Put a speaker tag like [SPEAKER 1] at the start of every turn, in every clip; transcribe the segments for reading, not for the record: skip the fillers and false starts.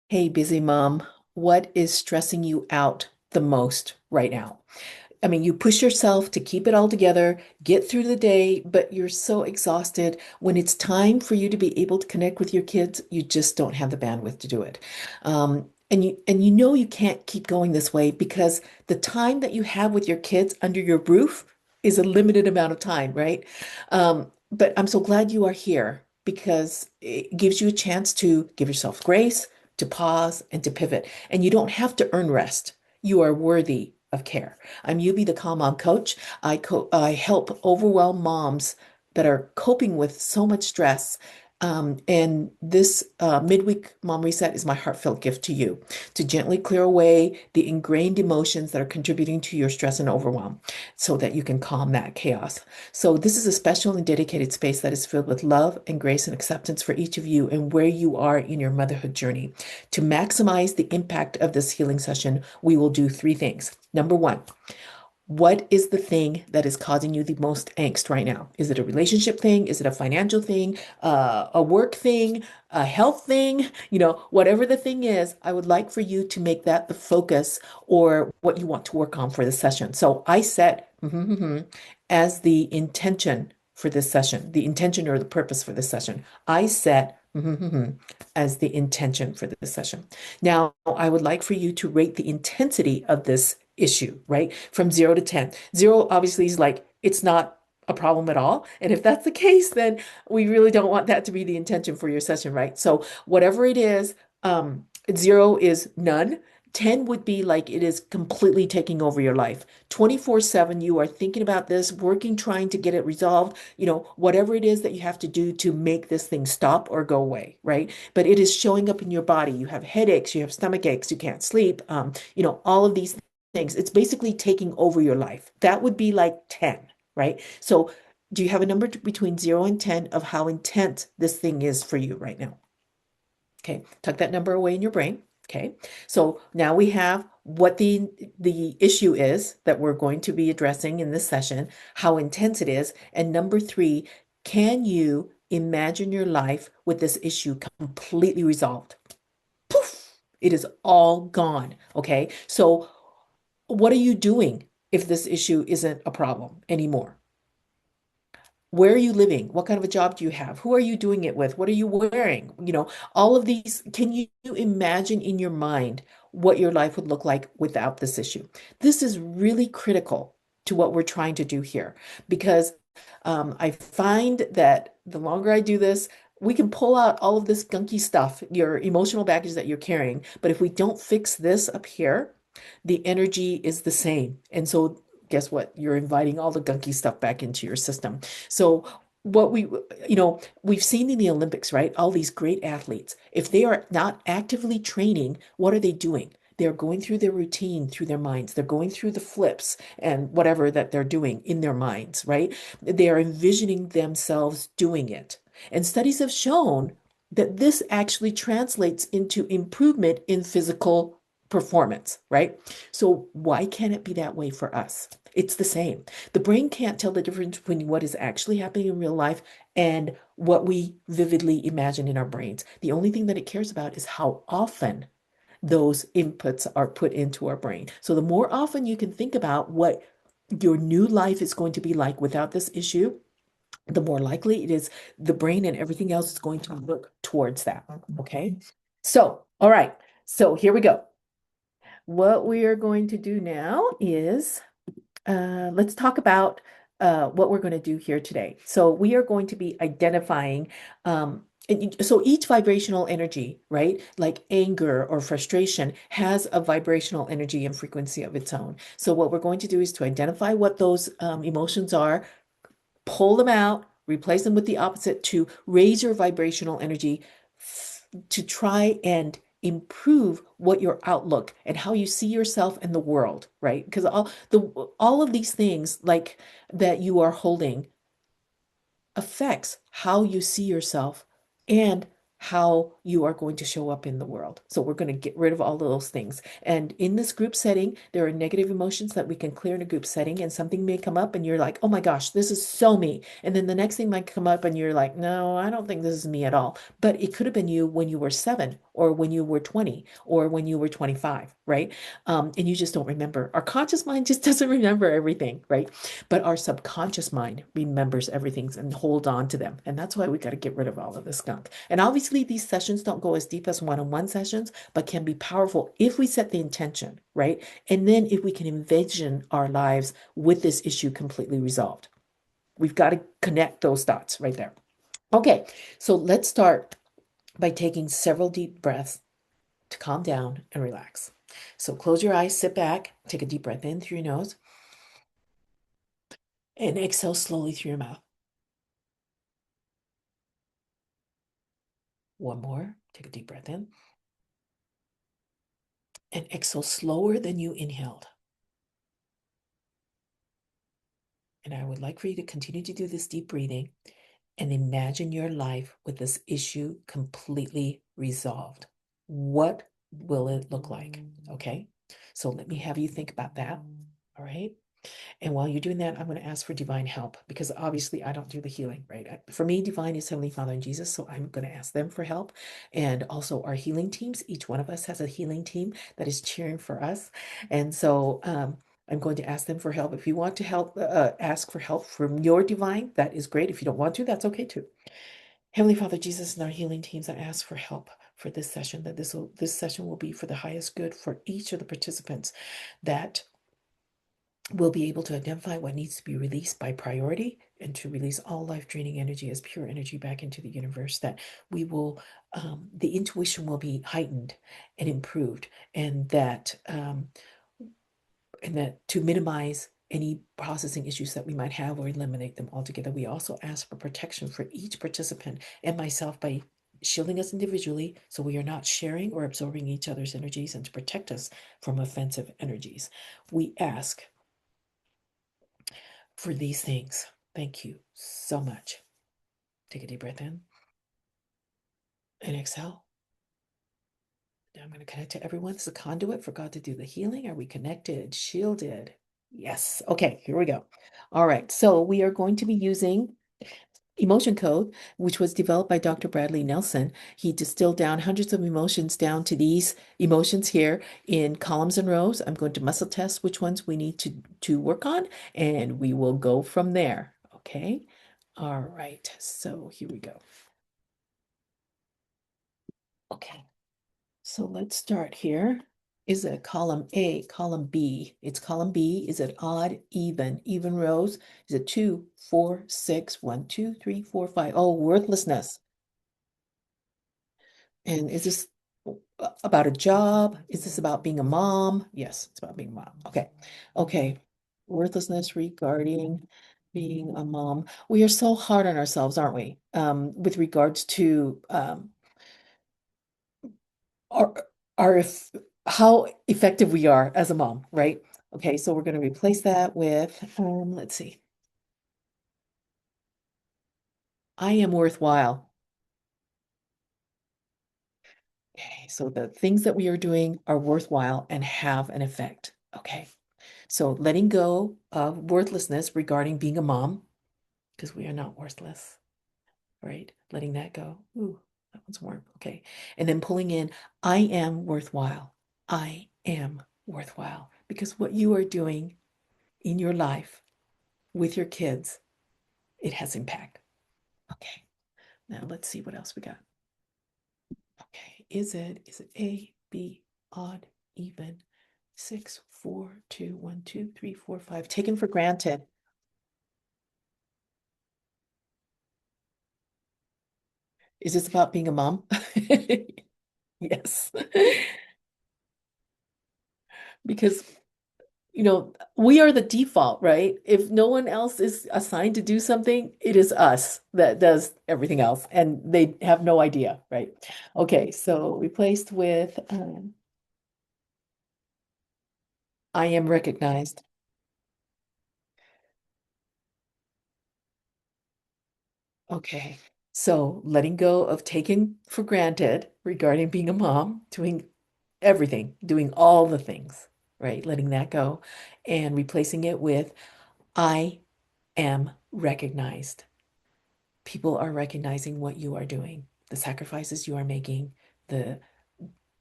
[SPEAKER 1] Hey, busy mom, what is stressing you out the most right now? I mean, you push yourself to keep it all together, get through the day, but you're so exhausted. When it's time for you to be able to connect with your kids, you just don't have the bandwidth to do it. And you know you can't keep going this way because the time that you have with your kids under your roof is a limited amount of time, right? But I'm so glad you are here because it gives you a chance to give yourself grace, to pause, and to pivot. And you don't have to earn rest. You are worthy of care. I'm Yubi, the Calm Mom Coach. I help overwhelmed moms that are coping with so much stress. And this Midweek Mom Reset is my heartfelt gift to you to gently clear away the ingrained emotions that are contributing to your stress and overwhelm so that you can calm that chaos. So, this is a special and dedicated space that is filled with love and grace and acceptance for each of you and where you are in your motherhood journey. To maximize the impact of this healing session, we will do three things. Number one, what is the thing that is causing you the most angst right now? Is it a relationship thing? Is it a financial thing? A work thing? A health thing? Whatever the thing is, I would like for you to make that the focus or what you want to work on for the session. So I set as the intention for this session, the intention or the purpose for this session. I set as the intention for this session. Now, I would like for you to rate the intensity of this issue, right? From 0 to 10. Zero obviously is like, it's not a problem at all. And if that's the case, then we really don't want that to be the intention for your session, right? So whatever it is, 0 is none. 10 would be like it is completely taking over your life. 24/7, you are thinking about this, working, trying to get it resolved, whatever it is that you have to do to make this thing stop or go away, right? But it is showing up in your body. You have headaches, you have stomach aches, you can't sleep, all of these things. It's basically taking over your life. That would be like 10, right? So, do you have a number between 0 and 10 of how intense this thing is for you right now? Okay, tuck that number away in your brain. Okay, so now we have what the issue is that we're going to be addressing in this session, how intense it is, and number three, can you imagine your life with this issue completely resolved? Poof, it is all gone. Okay, so what are you doing if this issue isn't a problem anymore? Where are you living? What kind of a job do you have? Who are you doing it with? What are you wearing? All of these. Can you imagine in your mind what your life would look like without this issue? This is really critical to what we're trying to do here because I find that the longer I do this, we can pull out all of this gunky stuff, your emotional baggage that you're carrying. But if we don't fix this up here, the energy is the same. And so guess what? You're inviting all the gunky stuff back into your system. So what we've seen in the Olympics, right? All these great athletes, if they are not actively training, what are they doing? They're going through their routine through their minds. They're going through the flips and whatever that they're doing in their minds, right? They are envisioning themselves doing it. And studies have shown that this actually translates into improvement in physical performance, right? So why can't it be that way for us? It's the same. The brain can't tell the difference between what is actually happening in real life and what we vividly imagine in our brains. The only thing that it cares about is how often those inputs are put into our brain. So the more often you can think about what your new life is going to be like without this issue, the more likely it is the brain and everything else is going to look towards that. Okay. So, all right. So here we go. What we are going to do now is let's talk about what we're going to do here today. So we are going to be identifying, so each vibrational energy, right, like anger or frustration, has a vibrational energy and frequency of its own. So what we're going to do is to identify what those emotions are, pull them out, replace them with the opposite to raise your vibrational energy to try and improve what your outlook and how you see yourself and the world, right? Because all of these things like that you are holding affects how you see yourself and how you are going to show up in the world. So we're going to get rid of all of those things. And in this group setting, there are negative emotions that we can clear in a group setting, and something may come up and you're like, oh my gosh, this is so me. And then the next thing might come up and you're like, no, I don't think this is me at all. But it could have been you when you were 7 or when you were 20 or when you were 25, right? And you just don't remember. Our conscious mind just doesn't remember everything, right? But our subconscious mind remembers everything and hold on to them. And that's why we got to get rid of all of this gunk. And obviously, these sessions don't go as deep as one-on-one sessions, but can be powerful if we set the intention, right? And then if we can envision our lives with this issue completely resolved. We've got to connect those dots right there. Okay, so let's start by taking several deep breaths to calm down and relax. So close your eyes, sit back, take a deep breath in through your nose, and exhale slowly through your mouth. One more. Take a deep breath in and exhale slower than you inhaled. And I would like for you to continue to do this deep breathing and imagine your life with this issue completely resolved. What will it look like? Okay. So let me have you think about that. All right. And while you're doing that, I'm going to ask for divine help because obviously I don't do the healing, right? For me, divine is Heavenly Father and Jesus. So I'm going to ask them for help. And also our healing teams. Each one of us has a healing team that is cheering for us. And so I'm going to ask them for help. If you want to help, ask for help from your divine, that is great. If you don't want to, that's okay too. Heavenly Father, Jesus, and our healing teams, I ask for help for this session, that this session will be for the highest good for each of the participants, that we'll be able to identify what needs to be released by priority and to release all life draining energy as pure energy back into the universe, that we will, the intuition will be heightened and improved, and that to minimize any processing issues that we might have or eliminate them altogether. We also ask for protection for each participant and myself by shielding us individually so we are not sharing or absorbing each other's energies, and to protect us from offensive energies. We ask for these things. Thank you so much. Take a deep breath in and exhale. Now I'm going to connect to everyone. It's a conduit for God to do the healing. Are we connected? Shielded? Yes. Okay, here we go. All right. So we are going to be using emotion code, which was developed by Dr. Bradley Nelson. He distilled down hundreds of emotions down to these emotions here in columns and rows. I'm going to muscle test which ones we need to work on, and we will go from there. Okay. All right. So here we go. Okay. So let's start here. Is it column A, column B? It's column B. Is it odd, even? Even rows? Is it 2, 4, 6, 1, 2, 3, 4, 5? Oh, worthlessness. And is this about a job? Is this about being a mom? Yes, it's about being a mom. Okay. Okay. Worthlessness regarding being a mom. We are so hard on ourselves, aren't we? With regards to our, our how effective we are as a mom, right? Okay, so we're going to replace that with, let's see, I am worthwhile. Okay, so the things that we are doing are worthwhile and have an effect. Okay, so letting go of worthlessness regarding being a mom, because we are not worthless, right? Letting that go. Ooh, that one's warm. Okay, and then pulling in, I am worthwhile. I am worthwhile, because what you are doing in your life with your kids, it has impact. Okay, now let's see what else we got. Okay, is it A, B, odd, even, 6, 4, 2, 1, 2, 3, 4, 5, taken for granted. Is this about being a mom? Yes. Because we are the default, right? If no one else is assigned to do something, it is us that does everything else, and they have no idea, right? Okay, so replaced with I am recognized. Okay, So letting go of taking for granted regarding being a mom, doing everything, doing all the things, right? Letting that go and replacing it with I am recognized. People are recognizing what you are doing, the sacrifices you are making, the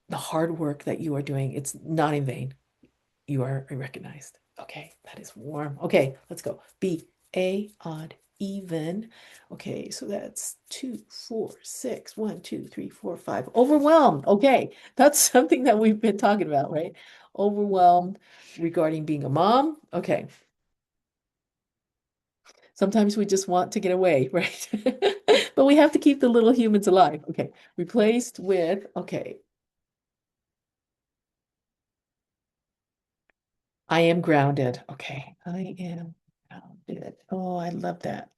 [SPEAKER 1] the hard work that you are doing. It's not in vain. You are recognized. Okay, that is warm. Okay, let's go. Be a odd even. Okay, so that's 2, 4, 6. 1, 2, 3, 4, 5. Overwhelmed. Okay, that's something that we've been talking about, right? Overwhelmed regarding being a mom. Okay, sometimes we just want to get away, right? But we have to keep the little humans alive. Okay, replaced with, okay, I am grounded. Okay, I am grounded. Oh, I love that.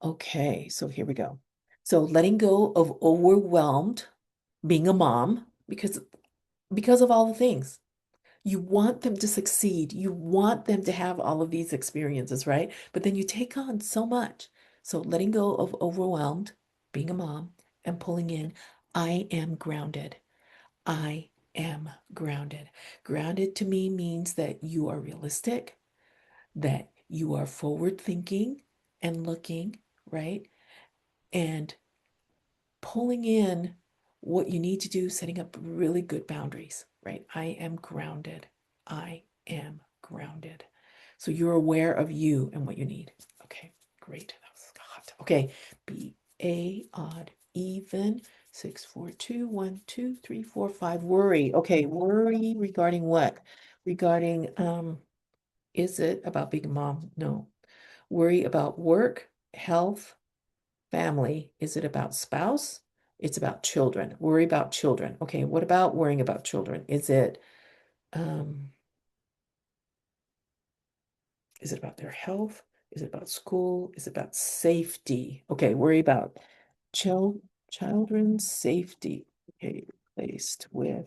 [SPEAKER 1] Okay, so here we go. So letting go of overwhelmed being a mom because of all the things. You want them to succeed. You want them to have all of these experiences, right? But then you take on so much. So letting go of overwhelmed being a mom and pulling in, I am grounded. I am grounded. Grounded to me means that you are realistic, that you are forward thinking and looking, right? And pulling in what you need to do, setting up really good boundaries, right? I am grounded. I am grounded. So you're aware of you and what you need. Okay, great. That was hot. Okay, be a odd even 6, 4, 2, 1, 2, 3, 4, 5. Worry. Okay, worry regarding what? Regarding is it about being a mom? No. Worry about work, health, family. Is it about spouse? It's about children. Worry about children. Okay, what about worrying about children? Um is it about their health? Is it about school? Is it about safety? Okay, worry about children's safety. Okay, replaced with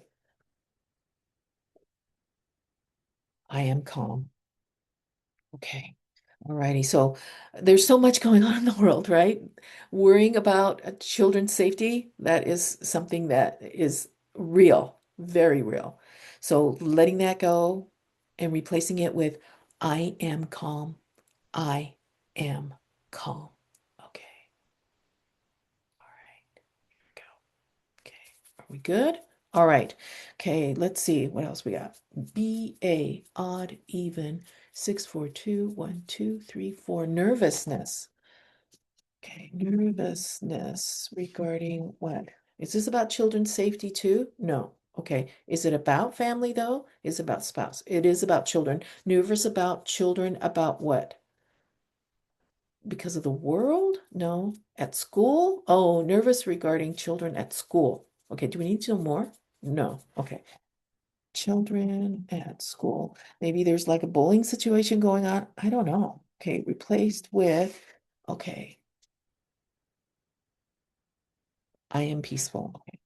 [SPEAKER 1] I am calm. Okay. All righty. So there's so much going on in the world, right? Worrying about children's safety, that is something that is real, very real. So letting that go and replacing it with I am calm. I am calm. Okay. All right. Go. Okay. Are we good? All right. Okay, let's see what else we got. B A odd even 6, 4, 2, 1, 2, 3, 4. Nervousness. Okay, nervousness regarding what? Is this about children's safety too? No. Okay. Is it about family though? Is it about spouse? It is about children. Nervous about children about what? Because of the world? No. At school? Oh, nervous regarding children at school. Okay, do we need to know more? No. Okay. Children at school. Maybe there's like a bullying situation going on. I don't know. Okay, replaced with, okay, I am peaceful. Okay.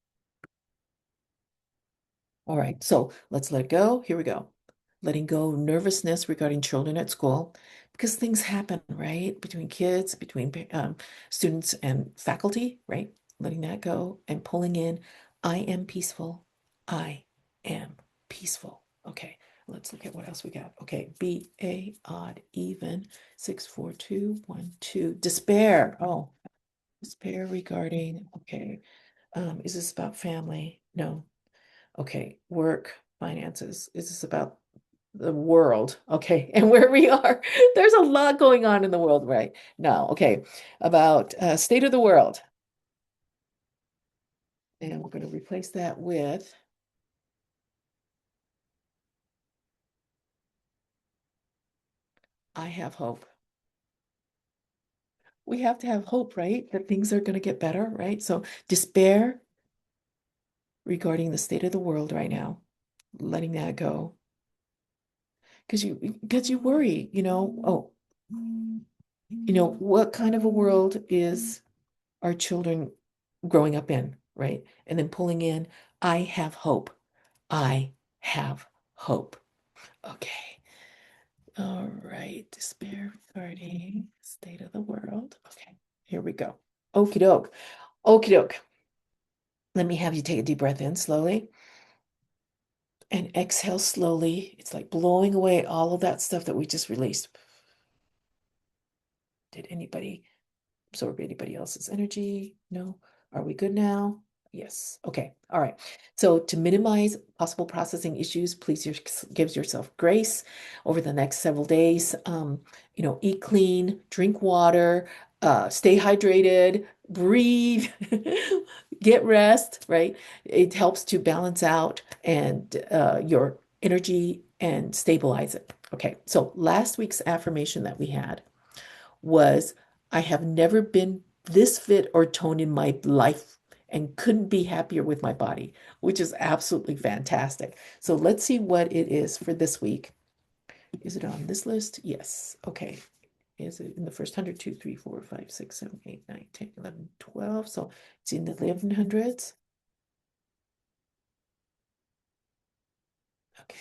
[SPEAKER 1] All right, so let's let it go. Here we go. Letting go of nervousness regarding children at school because things happen, right? Between kids, between students and faculty, right? Letting that go and pulling in, I am peaceful. I am peaceful. Okay, let's look at what else we got. Okay, B A odd even 6, 4, 2, 1, 2. Despair. Oh, despair regarding, okay. Is this about family? No. Okay, work, finances. Is this about the world? Okay, and where we are. There's a lot going on in the world right now. Okay, about state of the world. And we're going to replace that with I have hope. We have to have hope, right? That things are going to get better, right? So despair regarding the state of the world right now, letting that go. Because you worry, oh, what kind of a world is our children growing up in, right? And then pulling in, I have hope. I have hope. Okay. All right, despair regarding state of the world. Okay, here we go. Okie doke. Okie doke. Let me have you take a deep breath in slowly and exhale slowly. It's like blowing away all of that stuff that we just released. Did anybody absorb anybody else's energy? No. Are we good now? Yes. Okay. All right. So to minimize possible processing issues, please give yourself grace over the next several days. Eat clean, drink water, stay hydrated, breathe, get rest, right? It helps to balance out and your energy and stabilize it. Okay. So last week's affirmation that we had was I have never been this fit or toned in my life and couldn't be happier with my body, which is absolutely fantastic. So let's see what it is for this week. Is it on this list? Yes. Okay. Is it in the first 100, 2, 3, 4, 5, 6, 7, 8, 9, 10, 11, 12? So it's in the 1100s. Okay.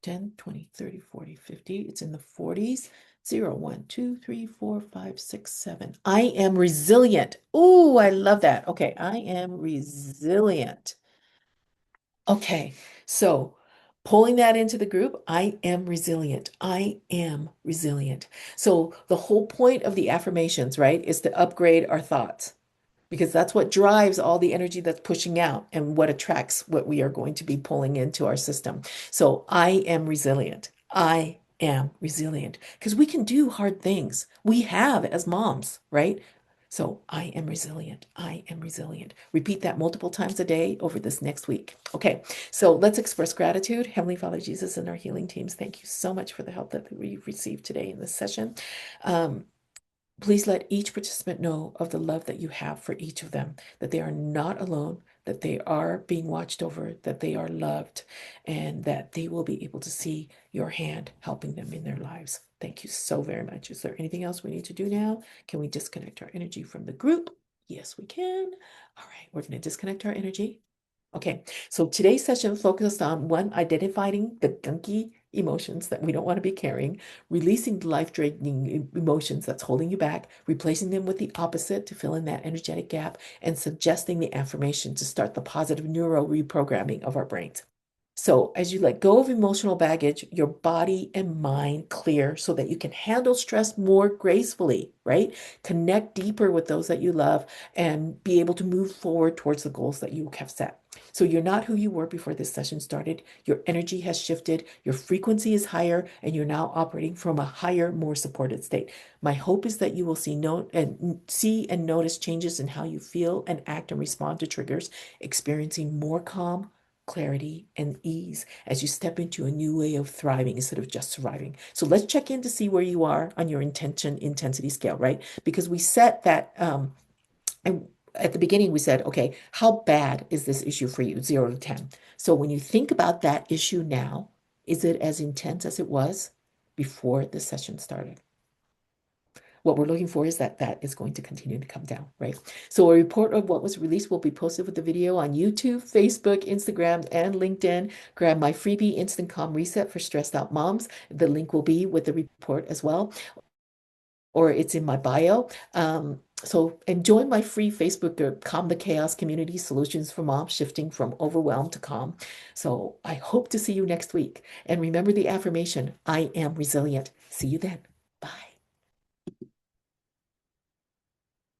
[SPEAKER 1] 10, 20, 30, 40, 50. It's in the 40s. 0, 1, 2, 3, 4, 5, 6, 7. I am resilient. Oh, I love that. Okay, I am resilient. Okay, so pulling that into the group, I am resilient. I am resilient. So the whole point of the affirmations, right, is to upgrade our thoughts because that's what drives all the energy that's pushing out and what attracts what we are going to be pulling into our system. So I am resilient. I am resilient because we can do hard things. We have as moms, right? So I am resilient. I am resilient. Repeat that multiple times a day over this next week. Okay, so let's express gratitude. Heavenly Father Jesus and our healing teams, thank you so much for the help that we've received today in this session. Please let each participant know of the love that you have for each of them, that they are not alone, that they are being watched over, that they are loved, and that they will be able to see your hand helping them in their lives. Thank you so very much. Is there anything else we need to do now? Can we disconnect our energy from the group? Yes, we can. All right, we're going to disconnect our energy. Okay, so today's session focused on one, identifying the gunky emotions that we don't want to be carrying, releasing the life-draining emotions that's holding you back, replacing them with the opposite to fill in that energetic gap, and suggesting the affirmation to start the positive neuro reprogramming of our brains. So, as you let go of emotional baggage, your body and mind clear so that you can handle stress more gracefully, right? Connect deeper with those that you love and be able to move forward towards the goals that you have set. So, you're not who you were before this session started. Your energy has shifted, your frequency is higher, and you're now operating from a higher, more supported state. My hope is that you will see and notice changes in how you feel and act and respond to triggers, experiencing more calm, clarity, and ease as you step into a new way of thriving instead of just surviving. So let's check in to see where you are on your intention intensity scale, right? Because we set that, and at the beginning we said, okay, how bad is this issue for you? 0 to 10. So when you think about that issue now, is it as intense as it was before the session started? What we're looking for is that is going to continue to come down, right? So a report of what was released will be posted with the video on YouTube, Facebook, Instagram, and LinkedIn. Grab my freebie Instant Calm Reset for stressed out moms. The link will be with the report as well, or it's in my bio. And join my free Facebook group, Calm the Chaos Community Solutions for Moms, shifting from overwhelm to calm. So I hope to see you next week. And remember the affirmation, I am resilient. See you then. Bye.